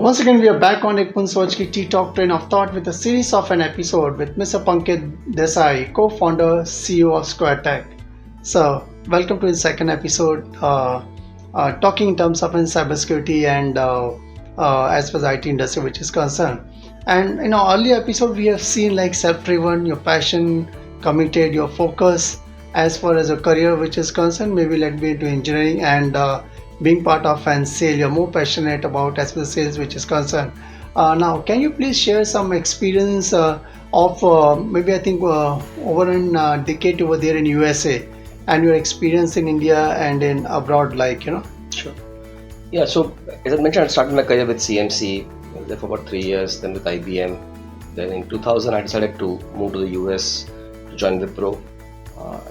Once again, we are back on Ekman Sochki Tea Talk Train of Thought with a series of an episode with Mr. Pankit Desai, co-founder, CEO of Sequretek. So, welcome to his second episode, talking in terms of cybersecurity and as far as IT industry which is concerned. And in our earlier episode, we have seen like self-driven, your passion, committed, your focus as far as your career which is concerned. Maybe let me into engineering and being part of and sale, you're more passionate about as far as sales which is concerned. Now, can you please share some experience of maybe I think over a decade over there in USA and your experience in India and in abroad, Sure. Yeah, so as I mentioned, I started my career with CMC, I was there for about 3 years, then with IBM. Then in 2000, I decided to move to the US to join Wipro.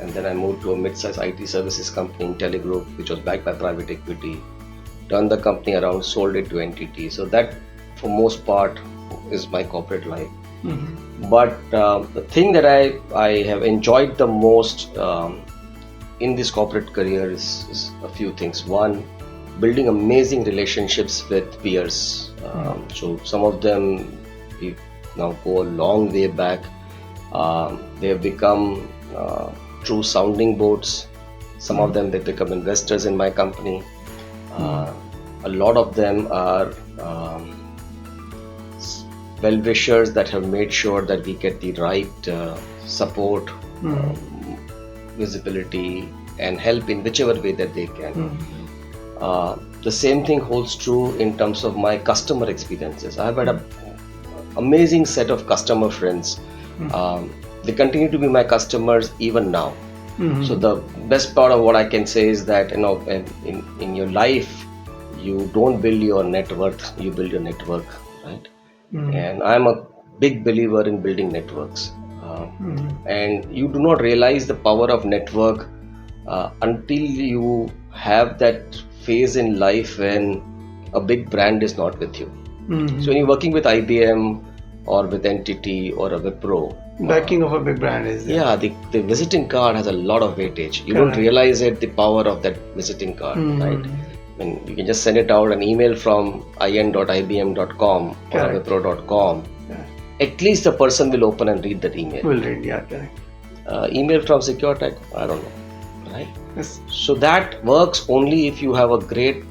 And then I moved to a mid-sized IT services company, Intelligroup, which was backed by private equity. Turned the company around, sold it to NTT. So that, for most part, is my corporate life. Mm-hmm. But the thing that I have enjoyed the most in this corporate career is a few things. One, building amazing relationships with peers. So some of them we now go a long way back. They have become true sounding boards. Some of them they become investors in my company. A lot of them are well-wishers that have made sure that we get the right support, visibility and help in whichever way that they can. The same thing holds true in terms of my customer experiences. I've had an amazing set of customer friends. They continue to be my customers even now. So the best part of what I can say is that in your life you don't build your net worth, you build your network, right? And I'm a big believer in building networks. And you do not realize the power of network until you have that phase in life when a big brand is not with you. So when you're working with IBM or with NTT or a Wipro, backing of a big brand is there. Yeah, the visiting card has a lot of weightage. You don't realize it, the power of that visiting card, right? I mean, you can just send it out an email from in.ibm.com or wipro.com. At least the person will open and read that email. Will read, yeah, correct. Email from Sequreteks, I don't know, right? Yes. So that works only if you have a great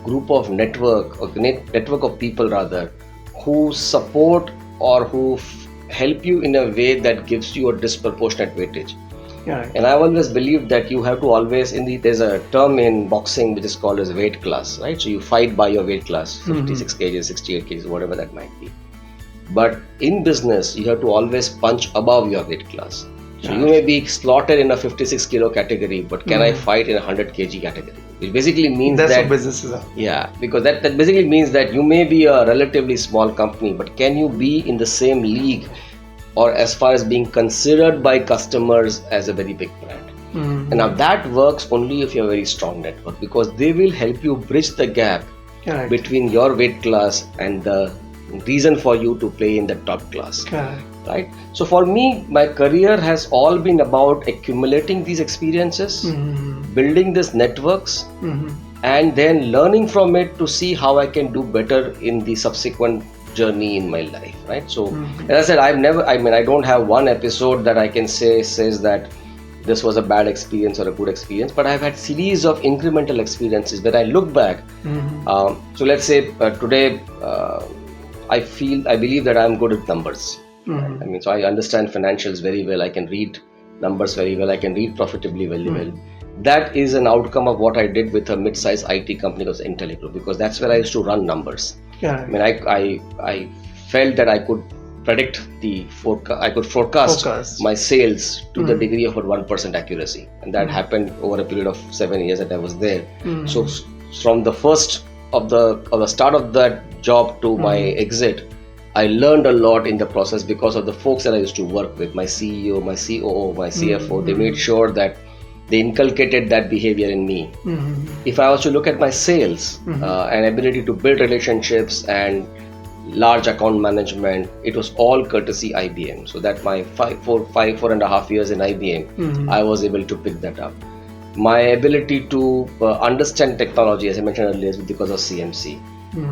group of network of people rather, who support or who help you in a way that gives you a disproportionate weightage. Yeah. And I've always believed that you have to always, there's a term in boxing which is called as weight class, right? So you fight by your weight class, 56 kgs, 68 kgs, whatever that might be. But in business, you have to always punch above your weight class. So you may be slotted in a 56 kilo category, but can I fight in a 100 kg category? Which basically means that's what businesses are. Yeah, because that basically means that you may be a relatively small company, but can you be in the same league or as far as being considered by customers as a very big brand? And now that works only if you have a very strong network, because they will help you bridge the gap between your weight class and the reason for you to play in the top class. Right? So for me, my career has all been about accumulating these experiences, building these networks, and then learning from it to see how I can do better in the subsequent journey in my life, right? So as I said, I don't have one episode that I can say says that this was a bad experience or a good experience, but I've had series of incremental experiences where I look back. So let's say today, I believe that I'm good at numbers. So I understand financials very well. I can read numbers very well. I can read profitably very well. That is an outcome of what I did with a mid-sized IT company called Intelligroup, because that's where I used to run numbers. I felt that I could predict I could forecast my sales to the degree of about 1% accuracy, and that happened over a period of 7 years that I was there. So from the first of the start of that job to my exit, I learned a lot in the process because of the folks that I used to work with, my CEO, my COO, my CFO. They made sure that they inculcated that behavior in me. If I was to look at my sales and ability to build relationships and large account management, it was all courtesy IBM. So that my 4.5 years in IBM, I was able to pick that up. My ability to understand technology, as I mentioned earlier, is because of CMC.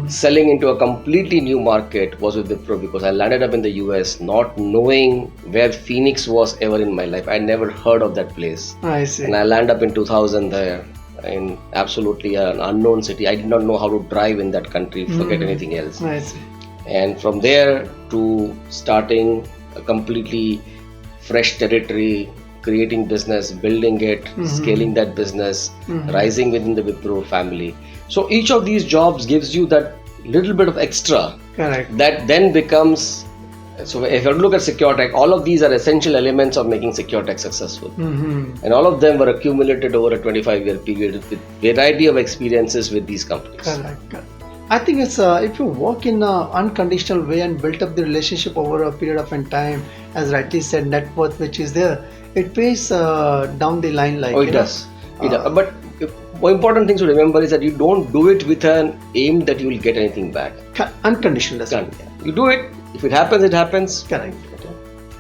selling into a completely new market was with Wipro, because I landed up in the US not knowing where Phoenix was ever in my life. I never heard of that place. I see. And I landed up in 2000 there in absolutely an unknown city. I did not know how to drive in that country, forget anything else. I see. And from there to starting a completely fresh territory, creating business, building it, scaling that business, rising within the Wipro family. So each of these jobs gives you that little bit of extra. Correct. That then becomes, so if you look at Sequretech, all of these are essential elements of making Sequretech successful. And all of them were accumulated over a 25-year period with variety of experiences with these companies. Correct. I think it's if you work in an unconditional way and build up the relationship over a period of time, as rightly said, net worth which is there, it pays down the line. Like, it does. But more important thing to remember is that you don't do it with an aim that you will get anything back. Unconditional. You do it. If it happens, it happens. Correct.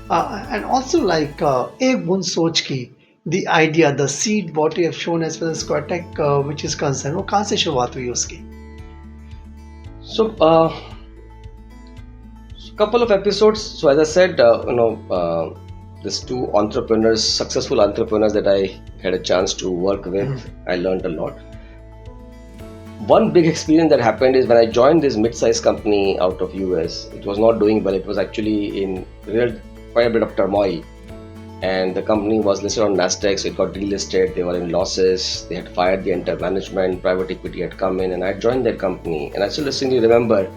And also like ek bun soch ki, the idea, the seed what you have shown as far as Sequretech which is concerned, वो कहाँ से शुरुआत हुई उसकी? So, couple of episodes. So as I said, these two entrepreneurs, successful entrepreneurs that I had a chance to work with, I learned a lot. One big experience that happened is when I joined this mid-sized company out of US. It was not doing well. It was actually in quite a bit of turmoil. And the company was listed on Nasdaq, so it got delisted. They were in losses. They had fired the entire management. Private equity had come in, and I joined that company. And I still distinctly remember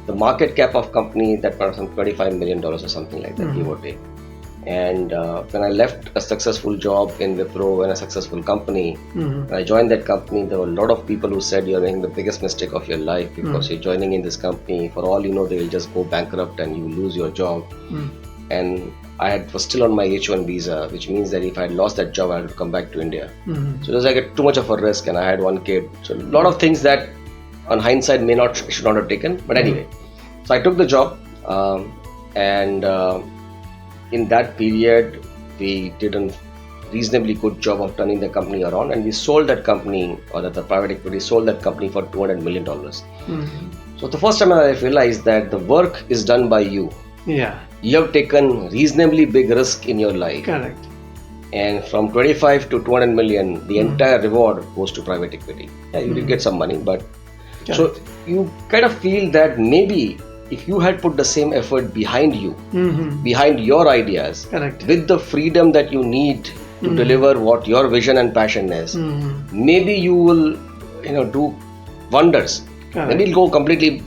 the market cap of company that was some $25 million or something like that, give or take. And when I left a successful job in Wipro and a successful company, when I joined that company, there were a lot of people who said you're making the biggest mistake of your life because you're joining in this company. For all you know, they will just go bankrupt and you lose your job. And I was still on my H1 visa, which means that if I had lost that job, I had to come back to India. So it was like too much of a risk, and I had one kid. So a lot of things that on hindsight should not have taken. But anyway, so I took the job, and in that period, we did a reasonably good job of turning the company around, and we sold that company, or that the private equity sold that company for $200 million. So the first time I realized that the work is done by you. Yeah. You have taken reasonably big risk in your life. Correct. And from 25 to 200 million, the entire reward goes to private equity. Yeah, you did get some money, but so you kind of feel that maybe if you had put the same effort behind you, behind your ideas, correct, with the freedom that you need to deliver what your vision and passion is, maybe you will, do wonders. Correct. Maybe it'll go completely,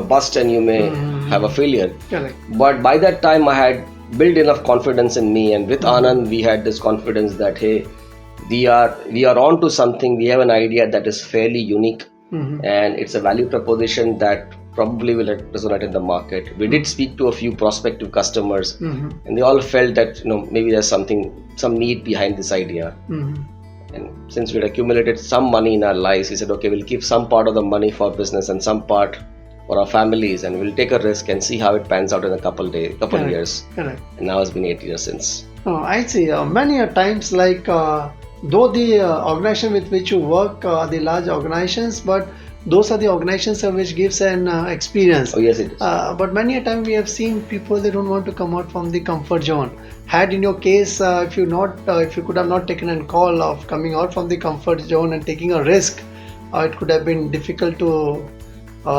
bust, and you may have a failure. Correct. But by that time, I had built enough confidence in me, and with Anand, we had this confidence that hey, we are on to something. We have an idea that is fairly unique, and it's a value proposition that probably will resonate in the market. We did speak to a few prospective customers, and they all felt that maybe there's some need behind this idea. And since we'd accumulated some money in our lives, we said, okay, we'll keep some part of the money for business and some part for our families, and we'll take a risk and see how it pans out in a couple years. Correct. And now it's been 8 years since. Oh, I see. Many a times, like though the organization with which you work are the large organizations, but those are the organizations which gives an experience. Oh yes, it is. But many a time we have seen people, they don't want to come out from the comfort zone. Had in your case, if you could have not taken a call of coming out from the comfort zone and taking a risk, it could have been difficult to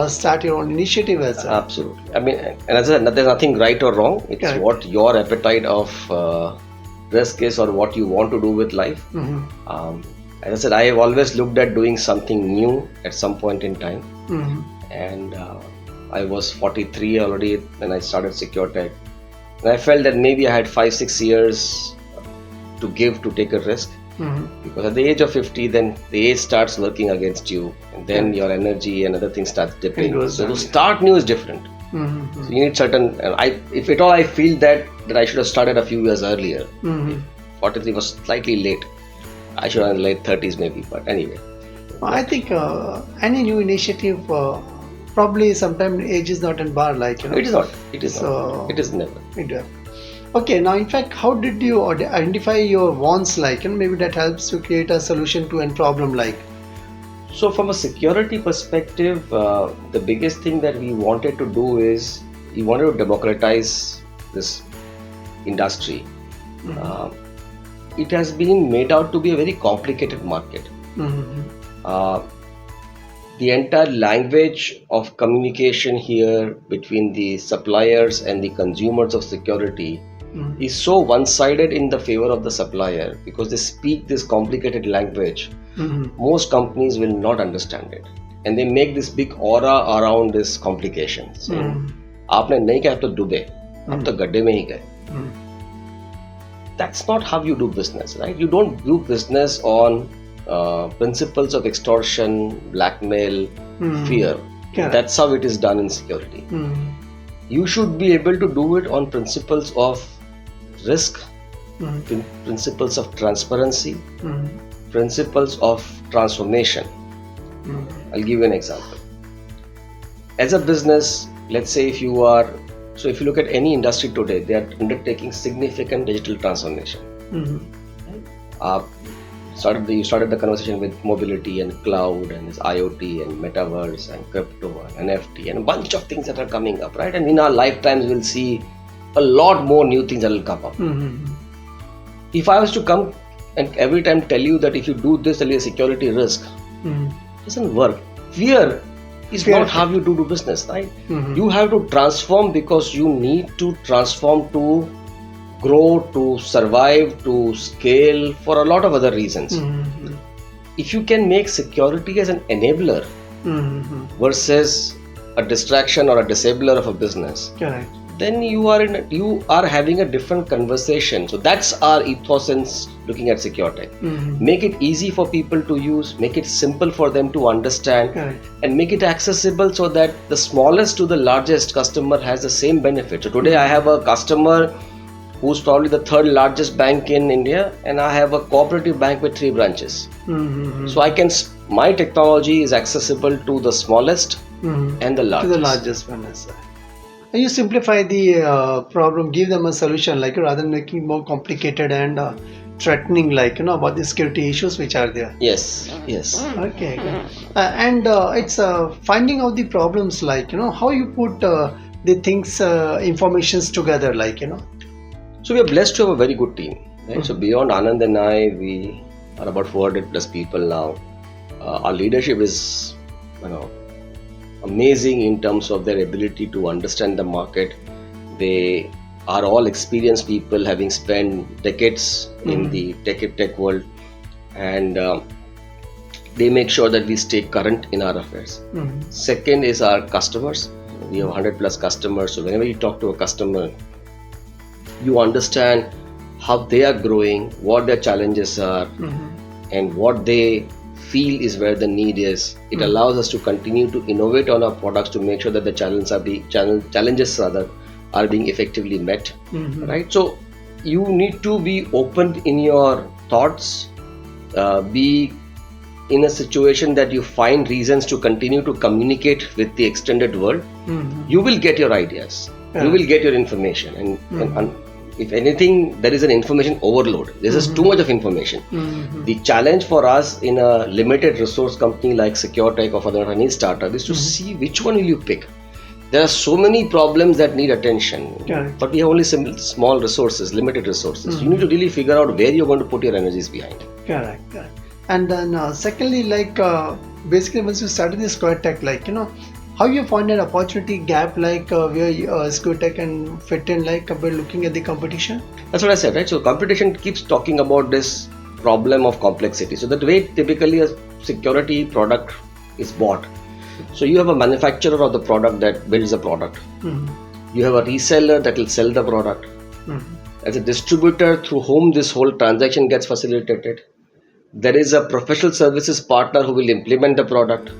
start your own initiative as well. Absolutely. I mean, and as I said, there's nothing right or wrong. It's correct, what your appetite of risk is, or what you want to do with life. As I said, I have always looked at doing something new at some point in time. And I was 43 already when I started Sequretech. And I felt that maybe I had 5-6 years to give to take a risk. Because at the age of 50, then the age starts working against you, and then your energy and other things start dipping. So to start new is different. So you need certain. If at all, I feel that I should have started a few years earlier. 43 was slightly late. I should have in the late 30s maybe. But anyway, I think any new initiative, probably sometimes age is not a bar. Like it is not. It is not. It is never. Okay, now in fact, how did you identify your wants, like, maybe that helps to create a solution to a problem, like? So from a security perspective, the biggest thing that we wanted to do is we wanted to democratize this industry. It has been made out to be a very complicated market. The entire language of communication here between the suppliers and the consumers of security is so one-sided in the favor of the supplier, because they speak this complicated language. Most companies will not understand it, and they make this big aura around this complication. So, आपने नहीं कहा तो डूबे, अब तो गड्ढे में ही गए. That's not how you do business, right? You don't do business on principles of extortion, blackmail, fear. Correct. That's how it is done in security. You should be able to do it on principles of risk, principles of transparency, principles of transformation. I'll give you an example. As a business, let's say if you look at any industry today, they are undertaking significant digital transformation. You started the conversation with mobility and cloud and this IoT and metaverse and crypto and NFT and a bunch of things that are coming up, right? And in our lifetimes, we'll see a lot more new things that will come up. If I was to come and every time tell you that if you do this, there'll be a security risk, it doesn't work. Fear is not how you do business, right? You have to transform because you need to transform to grow, to survive, to scale, for a lot of other reasons. If you can make security as an enabler versus a distraction or a disabler of a business, Correct. then you are having a different conversation. So that's our ethos in looking at Sequretech. Make it easy for people to use, make it simple for them to understand, Correct. and make it accessible so that the smallest to the largest customer has the same benefit. So today I have a customer who's probably the third largest bank in India, and I have a cooperative bank with 3 branches. So my technology is accessible to the smallest and the largest. To the largest one, yes, sir. And you simplify the problem, give them a solution, like rather than making it more complicated and threatening, like about the security issues which are there. Yes. Okay, good. And it's finding out the problems, like how you put the things, informations together, like So we are blessed to have a very good team, right? So beyond Anand and I, we are about 400 plus people now. Our leadership is, amazing in terms of their ability to understand the market. They are all experienced people, having spent decades in the tech world, and they make sure that we stay current in our affairs. Second is our customers. We have 100 plus customers, so whenever you talk to a customer, you understand how they are growing, what their challenges are, and what they feel is where the need is. It allows us to continue to innovate on our products to make sure that the challenges are being effectively met. Right? So you need to be open in your thoughts, be in a situation that you find reasons to continue to communicate with the extended world. You will get your ideas, you will get your information, and if anything, there is an information overload. There's just too much of information. The challenge for us in a limited resource company like Sequretech or for any startup is to see which one will you pick. There are so many problems that need attention, but we have only small resources, limited resources. You need to really figure out where you're going to put your energies behind. Correct. And then secondly, like basically once you started this Sequretech, like how you find an opportunity gap, like where Sequretech can fit in, like by looking at the competition? That's what I said, right? So competition keeps talking about this problem of complexity. So the way typically a security product is bought. So you have a manufacturer of the product that builds the product. You have a reseller that will sell the product. As a distributor through whom this whole transaction gets facilitated. There is a professional services partner who will implement the product.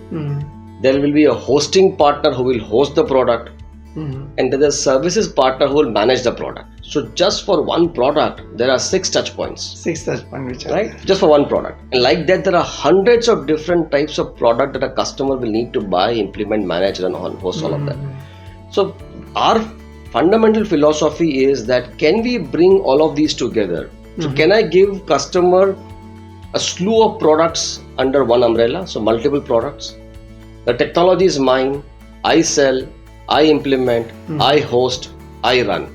There will be a hosting partner who will host the product, and there is a services partner who will manage the product. So just for one product, there are 6 touch points. 6 touch points, right? Just for one product. And like that, there are hundreds of different types of product that a customer will need to buy, implement, manage, and host all of that. So our fundamental philosophy is that can we bring all of these together? So can I give customer a slew of products under one umbrella, so multiple products. The technology is mine, I sell, I implement, I host, I run.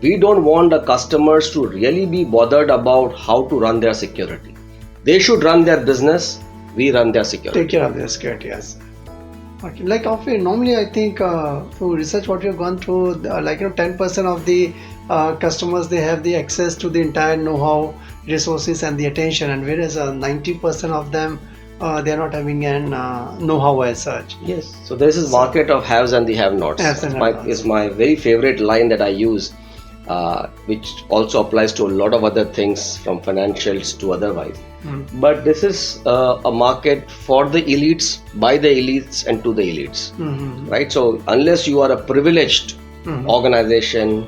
We don't want the customers to really be bothered about how to run their security. They should run their business, we run their security. Take care of their security, yes. Okay. Like normally I think through research what you've gone through, 10% of the customers, they have the access to the entire know-how, resources and the attention, and whereas 90% of them they are not having an know-how as such. Yes. So this is market of haves and the have-nots. It's my very favorite line that I use, which also applies to a lot of other things from financials to otherwise. But this is a market for the elites, by the elites and to the elites, right? So unless you are a privileged organization,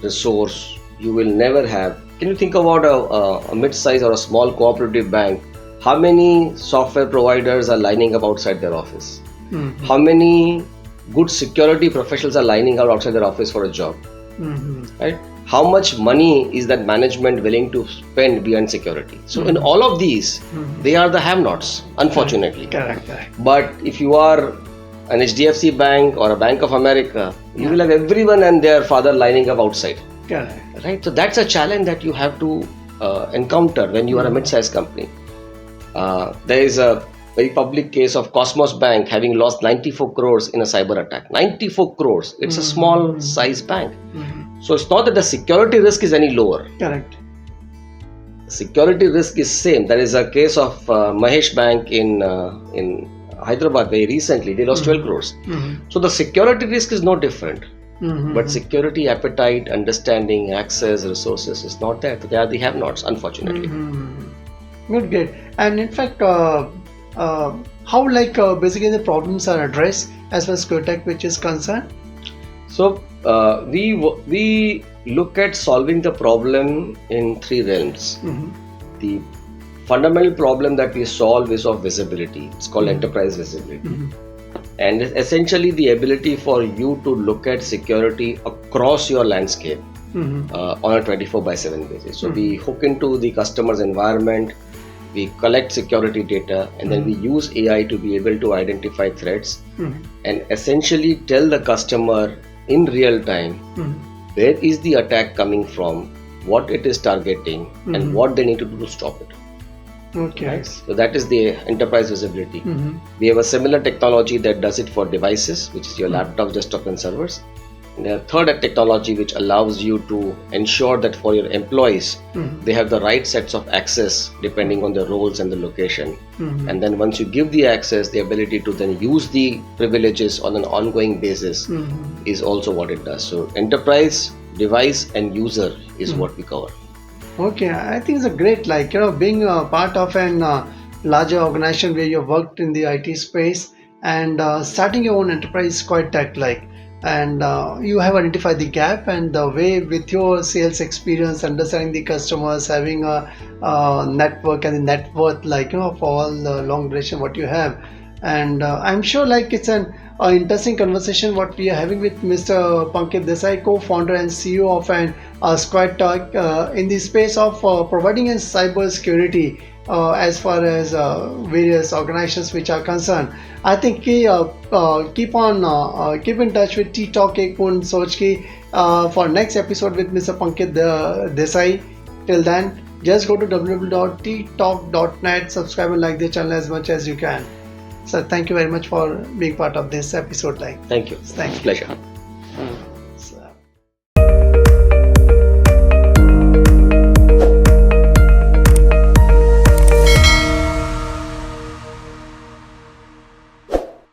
resource, you will never have. Can you think about a mid-size or a small cooperative bank? How many software providers are lining up outside their office? How many good security professionals are lining up outside their office for a job? Right? How much money is that management willing to spend beyond security? So in all of these, they are the have-nots, unfortunately. Correct. But if you are an HDFC Bank or a Bank of America, you will have everyone and their father lining up outside. Correct. Right? So that's a challenge that you have to encounter when you are a mid-sized company. There is a very public case of Cosmos Bank having lost 94 crores in a cyber attack. 94 crores. It's a small size bank. So it's not that the security risk is any lower. Correct. Security risk is same. There is a case of Mahesh Bank in Hyderabad very recently. They lost 12 crores. So the security risk is no different. But security appetite, understanding, access, resources is not there. They are the have-nots, unfortunately. Good. And in fact, how basically the problems are addressed as far as Sequreteks which is concerned? So we look at solving the problem in three realms. The fundamental problem that we solve is of visibility. It's called enterprise visibility. And it's essentially the ability for you to look at security across your landscape on a 24/7 basis. So we hook into the customer's environment, we collect security data, and then we use AI to be able to identify threats and essentially tell the customer in real time where is the attack coming from, what it is targeting, and what they need to do to stop it. Okay. Right? So that is the enterprise visibility. We have a similar technology that does it for devices, which is your laptops, desktop and servers. And a third technology which allows you to ensure that for your employees, they have the right sets of access depending on the roles and the location. And then once you give the access, the ability to then use the privileges on an ongoing basis is also what it does. So enterprise, device and user is what we cover. Okay, I think it's a great, being a part of an larger organization where you've worked in the IT space and starting your own enterprise is quite tech-like. And you have identified the gap, and the way with your sales experience, understanding the customers, having a network and the net worth, for all the long duration what you have. And I'm sure it's an interesting conversation what we are having with Mr. Pankit Desai, co-founder and CEO of an Sequreteks in the space of providing in cyber security as far as various organizations which are concerned. I think keep in touch with T-Talk Ek Pun Soch Ki for next episode with Mr. Pankit Desai. Till then, just go to www.ttalk.net, subscribe and like the channel as much as you can. So thank you very much for being part of this episode. Thank you. Thank you. Pleasure.